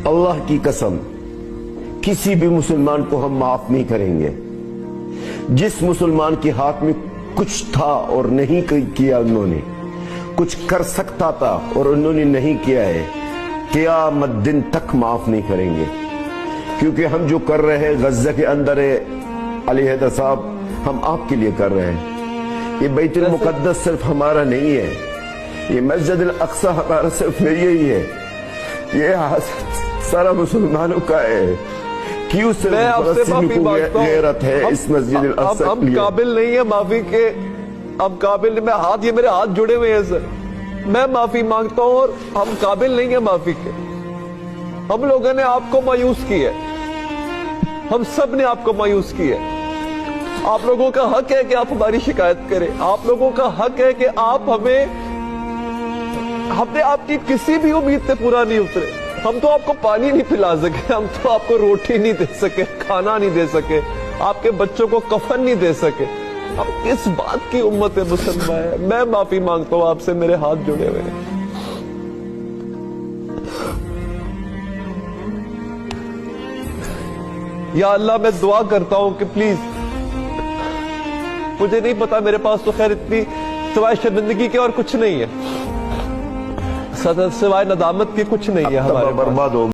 اللہ کی قسم کسی بھی مسلمان کو ہم معاف نہیں کریں گے۔ جس مسلمان کے ہاتھ میں کچھ تھا اور نہیں کیا، انہوں نے کچھ کر سکتا تھا اور انہوں نے نہیں کیا ہے، قیامت دن تک معاف نہیں کریں گے۔ کیونکہ ہم جو کر رہے ہیں غزہ کے اندر ہے، علی حیدر صاحب، ہم آپ کے لیے کر رہے ہیں۔ یہ بیت المقدس صرف ہمارا نہیں ہے، یہ مسجد الاقصی ہمارا صرف نہیں ہی ہے، یہ سارا مسلمانوں کا ہے۔ کیوں صرف فلسطینی کو غیرت ہے اس مسجد الاقصی کے لیے؟ ہم قابل نہیں ہیں معافی کے، اب قابل نہیں، یہ میرے ہاتھ جڑے ہوئے ہیں سر، میں معافی مانگتا ہوں، اور ہم قابل نہیں ہیں معافی کے۔ ہم لوگوں نے آپ کو مایوس کیا ہے، ہم سب نے آپ کو مایوس کیا ہے۔ آپ لوگوں کا حق ہے کہ آپ ہماری شکایت کریں، آپ لوگوں کا حق ہے کہ آپ ہم نے آپ کی کسی بھی امید پہ پورا نہیں اترے۔ ہم تو آپ کو پانی نہیں پلا سکے، ہم تو آپ کو روٹی نہیں دے سکے، کھانا نہیں دے سکے، آپ کے بچوں کو کفن نہیں دے سکے۔ اب کس بات کی امت مسلمان ہے؟ میں معافی مانگتا ہوں آپ سے، میرے ہاتھ جڑے ہوئے ہیں۔ یا اللہ، میں دعا کرتا ہوں کہ پلیز، مجھے نہیں پتا، میرے پاس تو خیر اتنی سوائے شرمندگی کے اور کچھ نہیں ہے، سوائے ندامت کے کچھ نہیں ہے ہمارے پاس۔ برباد ہو